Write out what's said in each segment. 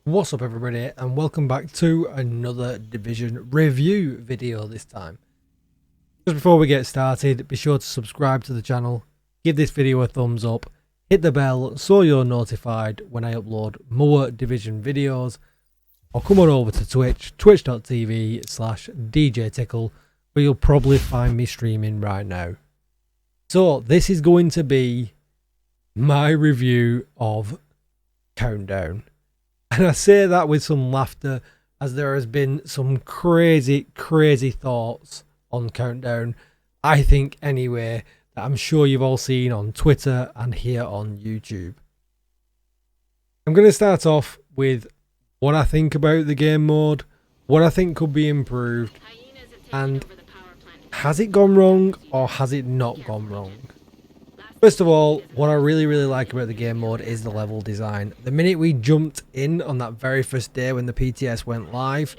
What's up everybody, and welcome back to another Division review video this time. Just before we get started, be sure to subscribe to the channel, give this video a thumbs up, hit the bell so you're notified when I upload more Division videos, or come on over to Twitch, twitch.tv/DJTICKLE, where you'll probably find me streaming right now. So this is going to be my review of Countdown. And I say that with some laughter, as there has been some crazy thoughts on Countdown, I think anyway, that I'm sure you've all seen on Twitter and here on YouTube. I'm going to start off with what I think about the game mode, what I think could be improved, and has it gone wrong or has it not gone wrong? First of all, what I really like about the game mode is the level design. The minute we jumped in on that very first day when the PTS went live,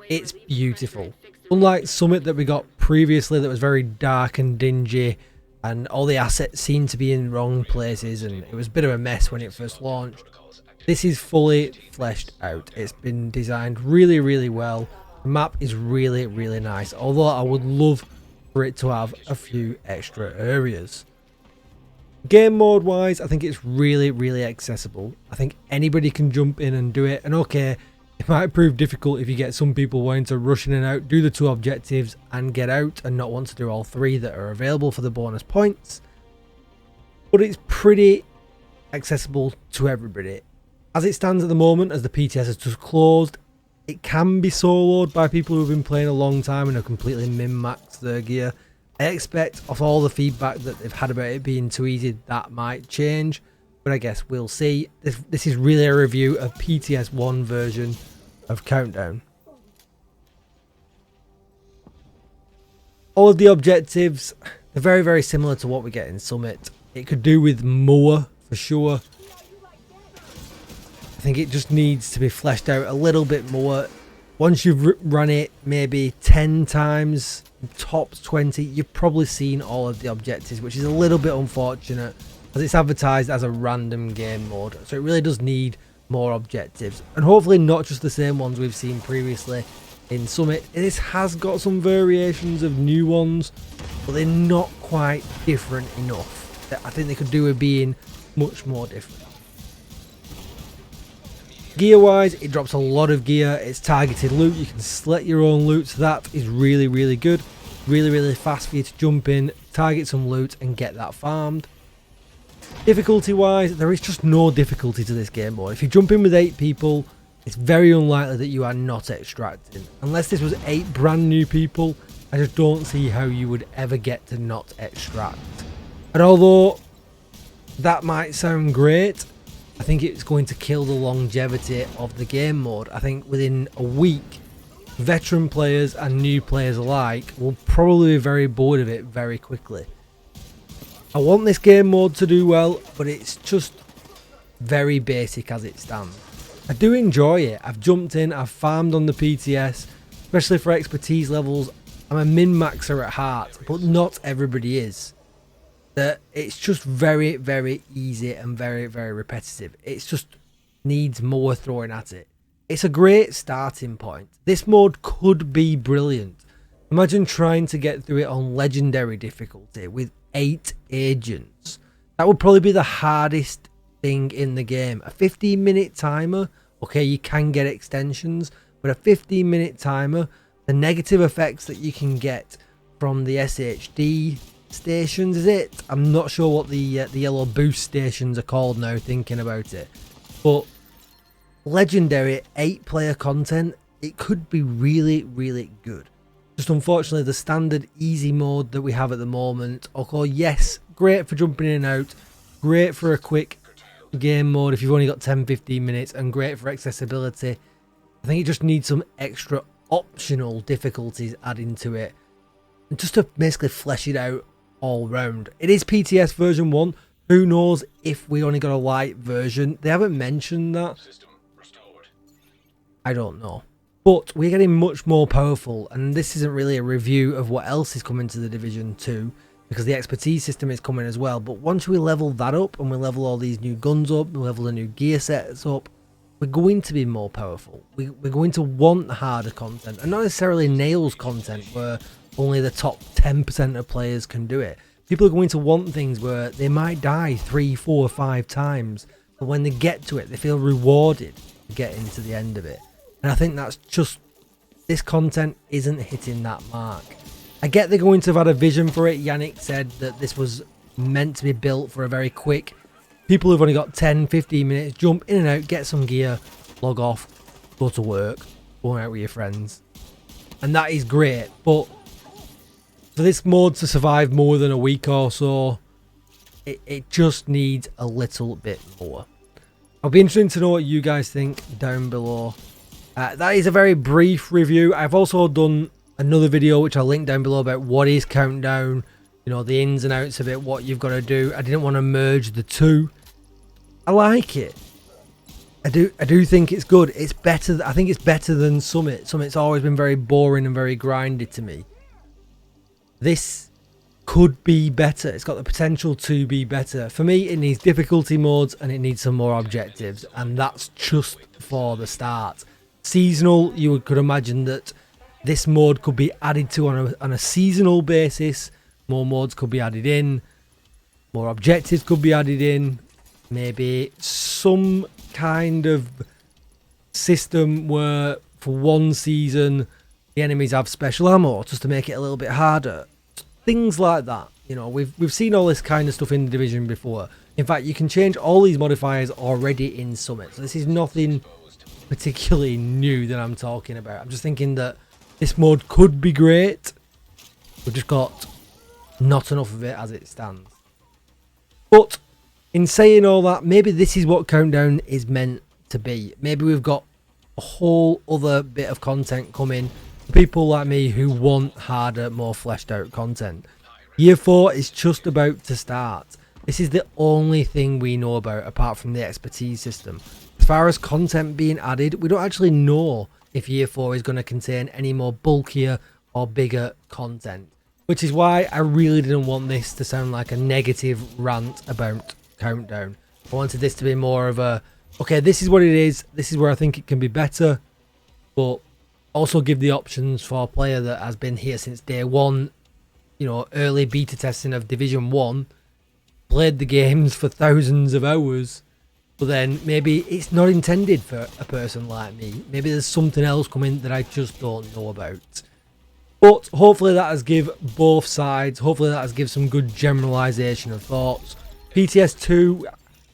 it's beautiful. Unlike Summit that we got previously that was very dark and dingy, and all the assets seemed to be in wrong places and it was a bit of a mess when it first launched, this is fully fleshed out. It's been designed really well. The map is really nice, although I would love for it to have a few extra areas. Game mode wise, I think it's really accessible. I think anybody can jump in and do it, and okay, it might prove difficult if you get some people wanting to rush in and out, do the 2 objectives and get out, and not want to do all 3 that are available for the bonus points, but it's pretty accessible to everybody. As it stands at the moment, as the PTS has just closed, it can be soloed by people who have been playing a long time and have completely min-maxed their gear. I expect, of all the feedback that they've had about it being too easy, that might change, but I guess we'll see. This is really a review of PTS 1 version of Countdown. All of the objectives, they're very similar to what we get in Summit. It could do with more, for sure. I think it just needs to be fleshed out a little bit more. Once you've run it maybe 10 times, tops 20, you've probably seen all of the objectives, which is a little bit unfortunate as it's advertised as a random game mode. So it really does need more objectives, and hopefully not just the same ones we've seen previously in Summit. This has got some variations of new ones, but they're not quite different enough. I think they could do with being much more different. Gear wise, it drops a lot of gear. It's targeted loot. You can select your own loot, so that is really good. Really fast for you to jump in, target some loot and get that farmed. Difficulty wise, there is just no difficulty to this game mode. If you jump in with 8 people, it's very unlikely that you are not extracting. Unless this was 8 brand new people, I just don't see how you would ever get to not extract. And although that might sound great, I think it's going to kill the longevity of the game mode. I think within a week, veteran players and new players alike will probably be very bored of it very quickly. I want this game mode to do well, but it's just very basic as it stands. I do enjoy it. I've jumped in, I've farmed on the PTS, especially for expertise levels. I'm a min-maxer at heart, but not everybody is. It's just very easy and very repetitive. It just needs more throwing at it. It's a great starting point. This mode could be brilliant. Imagine trying to get through it on legendary difficulty with 8 agents. That would probably be the hardest thing in the game. A 15-minute timer, okay, you can get extensions, but a 15-minute timer, the negative effects that you can get from the SHD stations, is it? I'm not sure what the yellow boost stations are called now, thinking about it, but legendary 8-player content, it could be really good. Just unfortunately the standard easy mode that we have at the moment, okay, yes, great for jumping in and out, great for a quick game mode if you've only got 10-15 minutes, and great for accessibility. I think it just needs some extra optional difficulties added to it, and just to basically flesh it out all round. It is PTS version 1. Who knows if we only got a light version? They haven't mentioned that. I don't know. But we're getting much more powerful, and this isn't really a review of what else is coming to the Division 2, because the expertise system is coming as well. But once we level that up and we level all these new guns up, we level the new gear sets up, we're going to be more powerful. We're going to want harder content, and not necessarily nails content where only the top 10% of players can do it. People are going to want things where they might die 3, 4, 5 times, but when they get to it, they feel rewarded to get into the end of it. And I think that's just, this content isn't hitting that mark. I get they're going to have had a vision for it. Yannick said that this was meant to be built for a very quick, people who've only got 10, 15 minutes, jump in and out, get some gear, log off, go to work, go out with your friends. And that is great, but for this mod to survive more than a week or so, it just needs a little bit more. I'll be interested to know what you guys think down below. That is a very brief review. I've also done another video which I'll link down below about what is Countdown, you know, the ins and outs of it, what you've got to do. I didn't want to merge the two. I like it. I do think it's good. It's better. I think it's better than Summit. Summit's always been very boring and very grindy to me. This could be better. It's got the potential to be better. For me, it needs difficulty modes and it needs some more objectives, and that's just for the start. Seasonal, you could imagine that this mode could be added to on a seasonal basis. More modes could be added in. More objectives could be added in. Maybe some kind of system where for one season the enemies have special ammo just to make it a little bit harder. Things like that. You know, we've seen all this kind of stuff in the Division before. In fact, you can change all these modifiers already in Summit. So this is nothing particularly new that I'm talking about. I'm just thinking that this mode could be great. We've just got not enough of it as it stands. But in saying all that, maybe this is what Countdown is meant to be. Maybe we've got a whole other bit of content coming for people like me who want harder, more fleshed out content. Year 4 is just about to start. This is the only thing we know about apart from the expertise system. As far as content being added, we don't actually know if Year 4 is going to contain any more bulkier or bigger content. Which is why I really didn't want this to sound like a negative rant about Countdown. I wanted this to be more of a, okay, this is what it is, this is where I think it can be better, but also give the options for a player that has been here since day one, you know, early beta testing of Division 1, played the games for thousands of hours, but then maybe it's not intended for a person like me. Maybe there's something else coming that I just don't know about. But hopefully that has give both sides, hopefully that has give some good generalisation of thoughts. PTS 2, I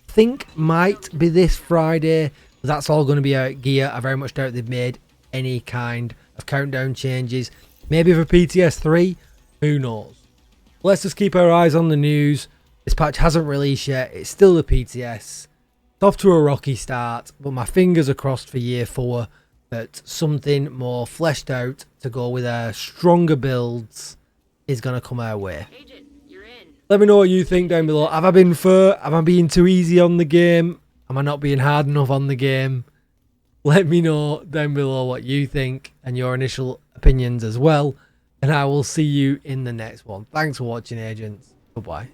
think, might be this Friday. That's all going to be out gear. I very much doubt they've made any kind of Countdown changes. Maybe for PTS 3, who knows. Let's just keep our eyes on the news. This patch hasn't released yet. It's still the PTS. It's off to a rocky start, but my fingers are crossed for Year 4 that something more fleshed out to go with our stronger builds is going to come our way. Agent, you're in. Let me know what you think down below. Have I been fair? Am I being too easy on the game? Am I not being hard enough on the game? Let me know down below what you think and your initial opinions as well. And I will see you in the next one. Thanks for watching, agents. Goodbye.